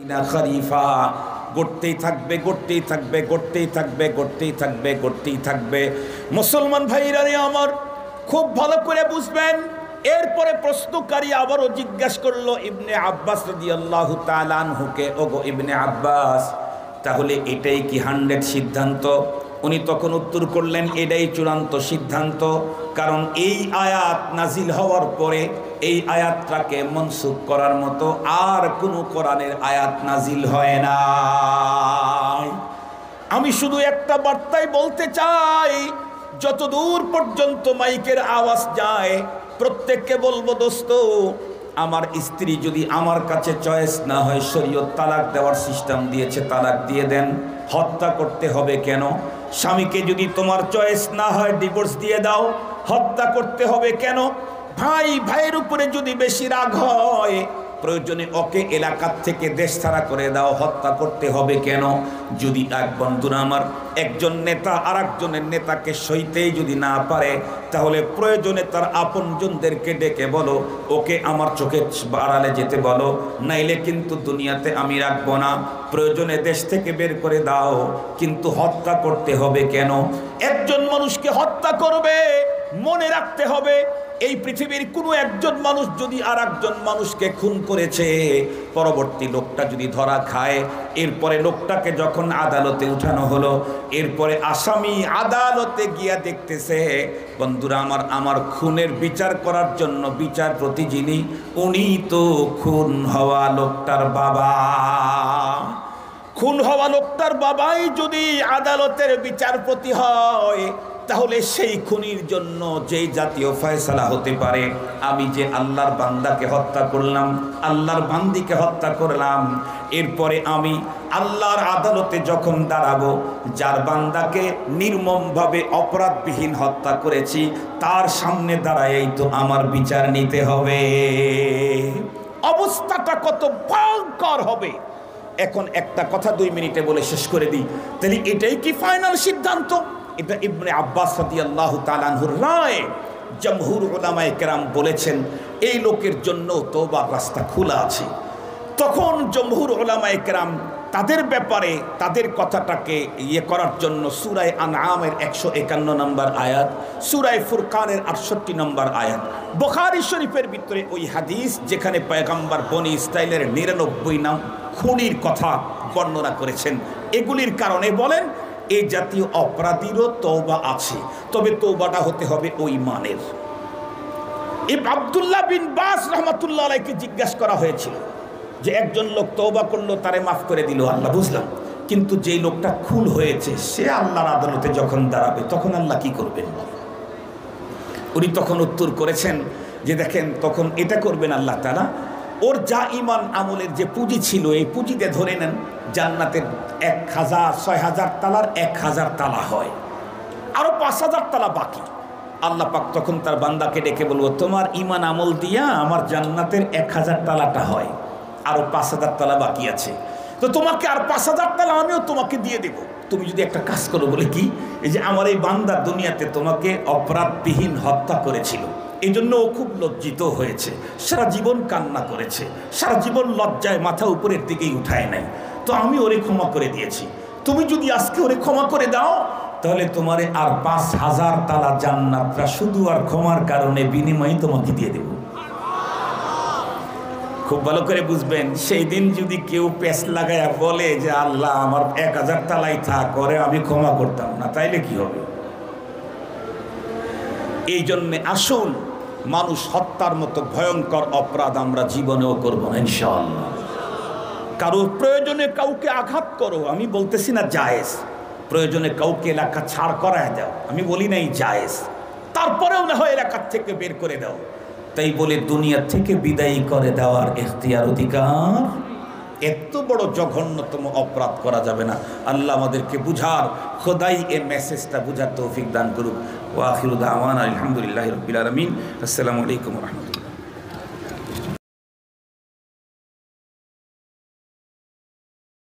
ইবনা খরিফা। গড়তেই থাকবে, গড়তেই থাকবে, গড়তেই থাকবে, গড়তেই থাকবে, গড়তেই থাকবে। মুসলমান ভাইরা রে আমার, খুব ভালো করে বুঝবেন। এরপরে প্রশ্নকারী আবারও জিজ্ঞাসা করলো ইবনে আব্বাস রাদিয়াল্লাহু তাআলা আনহুকে, ওগো ইবনে আব্বাস, তাহলে এটাই কি 100 সিদ্ধান্ত? উনি তখন উত্তর করলেন, এটাই চূড়ান্ত সিদ্ধান্ত। কারণ এই আয়াত নাজিল হওয়ার পরে এই আয়াতটাকে মনসুখ করার মতো আর কোনো কোরআনের আয়াত নাজিল হয় না। আমি শুধু একটা বার্তাই বলতে চাই, যত দূর পর্যন্ত মাইকের আওয়াজ যায় প্রত্যেককে বলবো, দোস্ত, আমার স্ত্রী যদি আমার কাছে চয়েস না হয়, শরীয়ত তালাক দেওয়ার সিস্টেম দিয়েছে, তালাক দিয়ে দেন। হত্যা করতে হবে কেন? স্বামীকে যদি তোমার চয়েস না হয় ডিভোর্স দিয়ে দাও, হত্যা করতে হবে কেন? ভাই ভাইয়ের উপরে যদি বেশি রাগ হয়, প্রয়োজনে ওকে এলাকার থেকে দেশ ছাড়া করে দাও, হত্যা করতে হবে কেন? যদি এক বন্ধুরা আমার, একজন নেতা আর একজনের নেতাকে সইতেই যদি না পারে, তাহলে প্রয়োজনে তার আপনজনদেরকে ডেকে বলো, ওকে আমার চোখের আড়ালে যেতে বলো, নাইলে কিন্তু দুনিয়াতে আমি রাখবো না। প্রয়োজনে দেশ থেকে বের করে দাও, কিন্তু হত্যা করতে হবে কেন? একজন মানুষকে হত্যা করবে, মনে রাখতে হবে এই পৃথিবীর কোনো একজন মানুষ যদি আর একজন মানুষকে খুন করেছে, পরবর্তী লোকটা যদি ধরা খায়, এরপরে লোকটাকে যখন আদালতে উঠানো হলো, এরপরে আসামি আদালতে গিয়া দেখতেছে, বন্ধুরা আমার খুনের বিচার করার জন্য বিচারপতি যিনি, উনি তো খুন হওয়া লোকটার বাবা। খুন হওয়া লোকটার বাবাই যদি আদালতের বিচারপতি হয়, তাহলে সেই খুনির জন্য যেই জাতীয় ফয়সালা হতে পারে, আমি যে আল্লাহর বান্দাকে হত্যা করলাম, আল্লাহর বান্দিকে হত্যা করলাম, এরপরে আমি আল্লাহর আদালতে যখন দাঁড়াবো, যার বান্দাকে নির্মমভাবে অপরাধবিহীন হত্যা করেছি, তার সামনে দাঁড়ায়েই তো আমার বিচার নিতে হবে। অবস্থাটা কত ভয়ঙ্কর হবে। এখন একটা কথা 2 মিনিটে বলে শেষ করে দিই। তাহলে এটাই কি ফাইনাল সিদ্ধান্ত? এটা ইবনে আব্বাস রাদিয়াল্লাহু তাআলা আনহুর রায়। জমহুর উলামায়ে কেরাম বলেছেন এই লোকের জন্য তওবার রাস্তা খোলা আছে। তখন জমহুর উলামায়ে কেরাম তাদের ব্যাপারে তাদের কথাটাকে করার জন্য সূরা আনআমের 151 নম্বর আয়াত, সূরা ফুরকানের 68 নম্বর আয়াত, বুখারী শরীফের ভিতরে ওই হাদিস যেখানে পয়গম্বর বনি ইসরাইলের 99 নাম খুনির কথা বর্ণনা করেছেন, এগুলির কারণে বলেন এই জাতীয় অপরাধীরও তওবা আছে, তবে তওবাটা হতে হবে ওই মানের। আব্দুল্লাহ বিন বাস রহমাতুল্লাহ আলাইহিকে জিজ্ঞাসা করা হয়েছিল যে একজন লোক তওবা করলো, তারে মাফ করে দিল আল্লাহ, বুঝলাম, কিন্তু যেই লোকটা খুন হয়েছে সে আল্লাহর আদালতে যখন দাঁড়াবে তখন আল্লাহ কি করবেন? উনি তখন উত্তর করেছেন যে দেখেন, তখন এটা করবেন আল্লাহ তাআলা, ওর যা ঈমান আমলের যে পুঁজি ছিল, এই পুঁজিতে ধরে নেন জান্নাতের 6000 তালার 1000 তালা হয়, আরো 5000 তালা বাকি। আল্লাহ পাক তখন তার বান্দাকে ডেকে বলবো, তোমার ঈমান আমল দিয়া আমার জান্নাতের 1000 তালাটা হয়, আরো 5000 তালা বাকি আছে, তো তোমাকে আর 5000 তালা আমিও তোমাকে দিয়ে দেব, তুমি যদি একটা কাজ করো। বলে কি? এই যে আমার এই বান্দা দুনিয়াতে তোমাকে অপরাধবিহীন হত্যা করেছিল, এই জন্য ও খুব লজ্জিত হয়েছে, সারা জীবন কান্না করেছে, সারা জীবন লজ্জায় মাথা উপরের দিকেই উঠায় নাই, তো আমি ওরে ক্ষমা করে দিয়েছি, তুমি যদি আজকে ওরে ক্ষমা করে দাও, তাহলে তোমারে আর 5000 তালা জান্নাতটা শুধু আর ক্ষমার কারণে বিনিময়ে তোমাকে দিয়ে দেব। খুব ভালো করে বুঝবেন, সেই দিন যদি কেউ পেছ লাগায়া বলে যে আল্লাহ আমার 1000 তালাই থাক, করে আমি ক্ষমা করতাম না, তাইলে কি হবে? এই জন্যে আসুন, মানুষ হত্যার মতো ভয়ঙ্কর অপরাধ আমরা জীবনেও করব না ইনশাআল্লাহ। কারো প্রয়োজনে কাউকে আঘাত করো, আমি বলতেছি না জায়েজ, প্রয়োজনে কাউকে এলাকা ছাড় করায় দাও, আমি বলি নাই জায়েজ, তারপরেও না হয় এলাকার থেকে বের করে দাও, তাই বলে দুনিয়া থেকে বিদায়ী করে দেওয়ার ইখতিয়ার অধিকার। এত বড় জঘন্যতম অপরাধ করা যাবে না। আল্লাহ আমাদেরকে বুঝার, খোদাই এই মেসেজটা বুঝার তৌফিক দান করুক। ওয়া আখিরু দাওয়ানা আলহামদুলিল্লাহি রাব্বিল আলামিন। আসসালামু আলাইকুম ওয়া রাহমাতুল্লাহ।